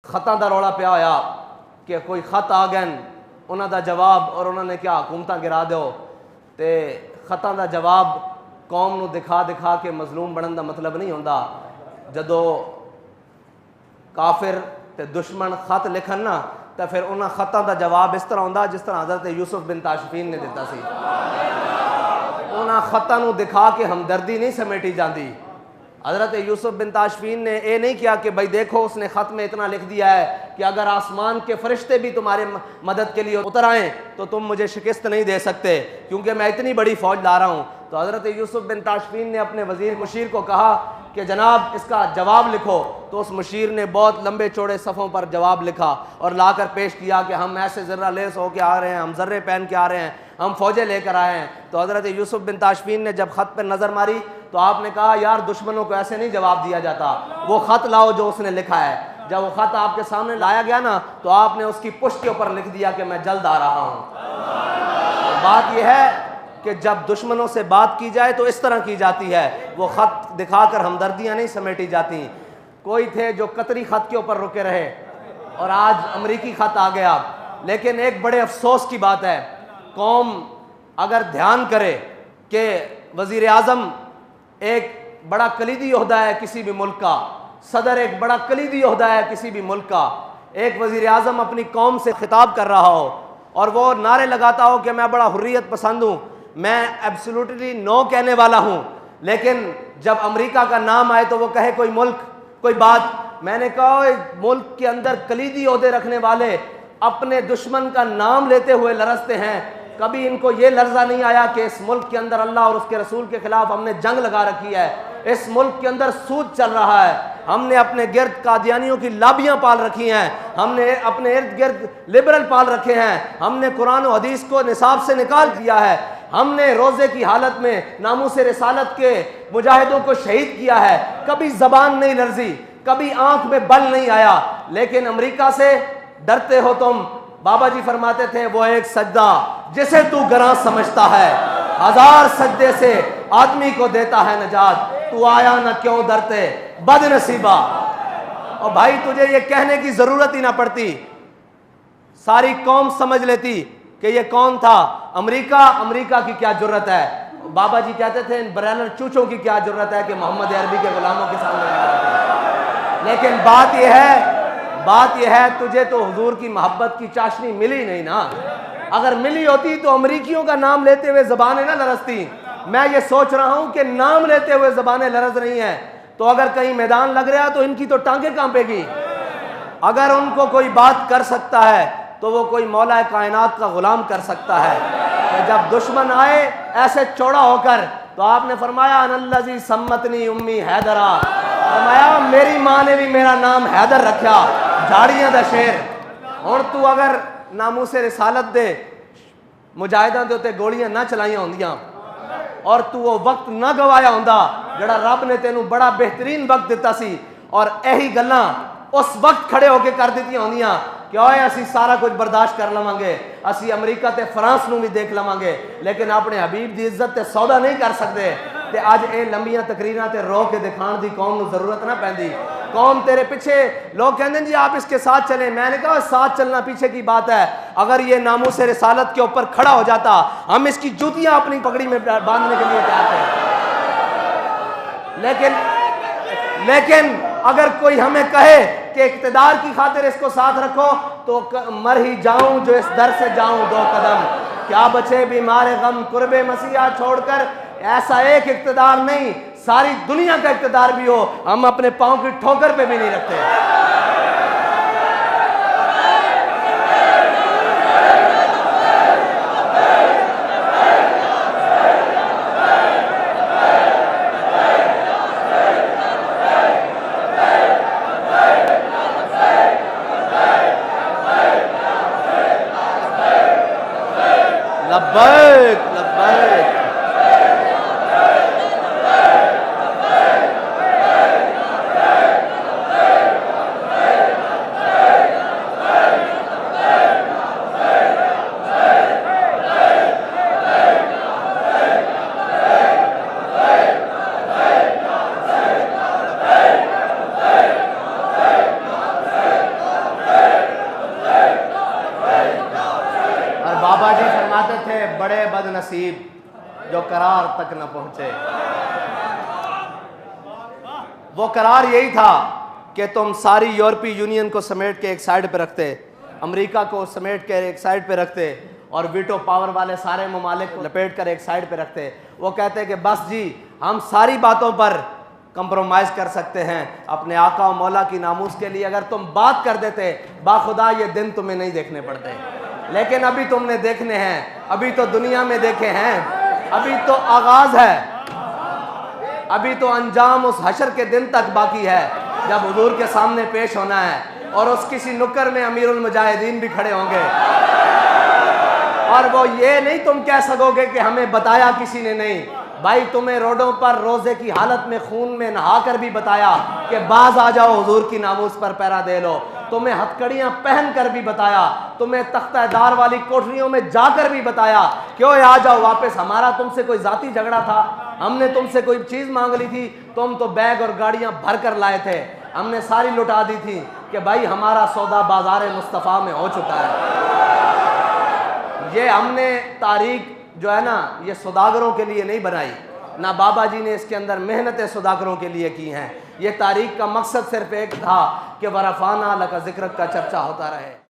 खतां दा रौला पिया होया कि कोई खत आ गए उन्हां दा जवाब और उन्होंने क्या हुकूमतां गिरा दो। तो खतां दा जवाब कौम नूं दिखा दिखा के मजलूम बनने का मतलब नहीं होंदा। जदों काफिर ते दुश्मन खत लिखन ना तो फिर उन्हां खतां दा जवाब इस तरह होंदा जिस तरह हज़रत यूसुफ बिन ताशफीन ने दिता सी। उन्हां खतां नूं दिखा के हमदर्दी नहीं समेटी जाती। हज़रत यूसुफ बिन ताशफीन ने यह नहीं किया कि भाई देखो उसने ख़त में इतना लिख दिया है कि अगर आसमान के फरिश्ते भी तुम्हारे मदद के लिए उतर आएँ तो तुम मुझे शिकस्त नहीं दे सकते क्योंकि मैं इतनी बड़ी फ़ौज ला रहा हूँ। तो हज़रत यूसुफ बिन ताशफीन ने अपने वज़ीर मुशीर को कहा कि जनाब इसका जवाब लिखो। तो उस मुशीर ने बहुत लंबे चौड़े सफ़ों पर जवाब लिखा और लाकर पेश किया कि हम ऐसे ज़र्रा लेस होकर आ रहे हैं, हम ज़र्रे पहन के आ रहे हैं, हम फ़ौजें लेकर आए हैं। तो हज़रत यूसुफ बिन ताशफीन ने जब ख़त पर नज़र मारी तो आपने कहा यार दुश्मनों को ऐसे नहीं जवाब दिया जाता, वो ख़त लाओ जो उसने लिखा है। जब वो ख़त आपके सामने लाया गया ना तो आपने उसकी पुष्ट के ऊपर लिख दिया कि मैं जल्द आ रहा हूँ। तो बात यह है कि जब दुश्मनों से बात की जाए तो इस तरह की जाती है, वो ख़त दिखाकर हमदर्दियाँ नहीं समेटी जाती। कोई थे जो कतरी ख़त के ऊपर रुके रहे और आज अमरीकी ख़त आ गया। लेकिन एक बड़े अफसोस की बात है, कौम अगर ध्यान करे कि वज़ीर आज़म एक बड़ा कलीदी ओहदा है किसी भी मुल्क का, सदर एक बड़ा कलीदी ओहदा है किसी भी मुल्क का, एक वज़ीर आज़म अपनी कौम से खिताब कर रहा हो और वो नारे लगाता हो कि मैं बड़ा हुर्रियत पसंद हूँ, मैं एब्सोल्युटली नो कहने वाला हूँ, लेकिन जब अमेरिका का नाम आए तो वो कहे कोई मुल्क कोई बात। मैंने कहा मुल्क के अंदर कलीदी ओहदे रखने वाले अपने दुश्मन का नाम लेते हुए लरसते हैं। कभी इनको ये लर्जा नहीं आया कि इस मुल्क के अंदर अल्लाह और उसके रसूल के खिलाफ हमने जंग लगा रखी है, इस मुल्क के अंदर सूद चल रहा है, हमने अपने गिर्द कादियानियों की लाबियाँ पाल रखी हैं, हमने अपने इर्द गिर्द लिबरल पाल रखे हैं, हमने कुरान और हदीस को निसाब से निकाल दिया है, हमने रोज़े की हालत में नामूस रिसालत के मुजाहिदों को शहीद किया है। कभी ज़बान नहीं लर्जी, कभी आंख में बल नहीं आया। लेकिन अमेरिका से डरते हो तुम। बाबा जी फरमाते थे वो एक सजदा जिसे तू गरां समझता है, 1000 सजदे से आदमी को देता है नजात, तू आया ना क्यों डरते बदनसीबा। और भाई तुझे ये कहने की जरूरत ही ना पड़ती, सारी कौम समझ लेती कि ये कौन था। अमेरिका की क्या जरूरत है। बाबा जी कहते थे इन ब्रैनर चूचों की क्या जरूरत है कि मोहम्मद अरबी के गुलामों के सामने। लेकिन बात यह है तुझे तो हुजूर की मोहब्बत की चाशनी मिली नहीं ना। अगर मिली होती तो अमरीकियों का नाम लेते हुए ज़बानें ना लरजती। मैं ये सोच रहा हूं कि नाम लेते हुए ज़बानें लरज रही हैं, तो अगर कहीं मैदान लग रहा तो इनकी तो टांगें कांपेगी। अगर उनको कोई बात कर सकता है तो वो कोई मौला कायनात का गुलाम कर सकता है। तो जब दुश्मन आए ऐसे चौड़ा होकर, तो आपने फरमाया अनल्लज़ी सम्मतनी उम्मी हैदरा, फरमाया मेरी माँ ने भी मेरा नाम हैदर रखा, झाड़ियां दा शेर। और तू अगर नामूसे रिसालत दे मुजाहिदां दे उत्ते गोलियां ना चलाइयां होंदियां और तू वो वक्त ना गवाया होंदा जड़ा रब ने तेनू बड़ा बेहतरीन वक्त दिता सी, और यही गल्लां उस वक्त खड़े होके कर दित्तियां होंदियां कि ओए असी सारा कुछ बर्दाश्त कर लवांगे, असी अमरीका ते फ्रांस नू भी देख लवांगे, लेकिन अपने हबीब दी इज्जत ते सौदा नहीं कर सकते। ते अज ये लंबियां तकरीरां ते रो के दिखाण दी कौम नू जरूरत ना पैंदी। कौम तेरे पीछे, लोग कहते हैं जी आप इसके साथ चलें। मैंने कहा साथ चलना पीछे की बात है, अगर ये नामूस रिसालत के ऊपर खड़ा हो जाता हम इसकी जूतियां अपनी पगड़ी में बांधने के लिए तैयार थे। लेकिन अगर कोई हमें कहे कि इक़्तिदार की खातिर इसको साथ रखो तो मर ही जाऊं जो इस दर से जाऊं 2 कदम, क्या बचे बीमार गम कुर्बे मसीहा छोड़कर। ऐसा एक इक़्तिदार नहीं, सारी दुनिया का इक़्तिदार भी हो, हम अपने पांव की ठोकर पे भी नहीं रखते। लब्बैक लब्बैक। नसीब जो करार तक न पहुंचे। वो करार यही था कि तुम सारी यूरोपीय यूनियन को समेट के एक साइड पे रखते, अमेरिका को समेट के एक साइड पे रखते और वीटो पावर वाले सारे ममालिक को लपेट कर एक साइड पे रखते। वो कहते कि बस जी हम सारी बातों पर कंप्रोमाइज़ कर सकते हैं, अपने आका और मौला की नामूस के लिए अगर तुम बात कर देते बाखुदा ये दिन तुम्हें नहीं देखने पड़ते। लेकिन अभी तुमने देखने हैं, अभी तो दुनिया में देखे हैं, अभी तो आगाज़ है, अभी तो अंजाम उस हशर के दिन तक बाकी है जब हुजूर के सामने पेश होना है और उस किसी नुक्कर में अमीरुल मुजाहिदीन भी खड़े होंगे और वो ये नहीं तुम कह सकोगे कि हमें बताया किसी ने नहीं। भाई तुम्हें रोडों पर रोजे की हालत में खून में नहा कर भी बताया कि बाज आ जाओ हुजूर की नामूस पर पहरा दे लो। तुम्हें हथकड़ियां पहन कर भी बताया, तुम्हें तख्तादार वाली कोठरियों में जाकर भी बताया क्यों आ जाओ वापस, हमारा तुमसे कोई जाती झगड़ा था, हमने तुमसे कोई चीज़ मांग ली थी, तुम तो बैग और गाड़ियां भर कर लाए थे, हमने सारी लुटा दी थी कि भाई हमारा सौदा बाजार मुस्तफ़ा में हो चुका है। ये हमने तारीख जो है ना ये सौदागरों के लिए नहीं बनाई, ना बाबा जी ने इसके अंदर मेहनतें सौदागरों के लिए की हैं। ये तारीख का मकसद सिर्फ एक था कि वरफ़ाना लका ज़िक्र का चर्चा होता रहे।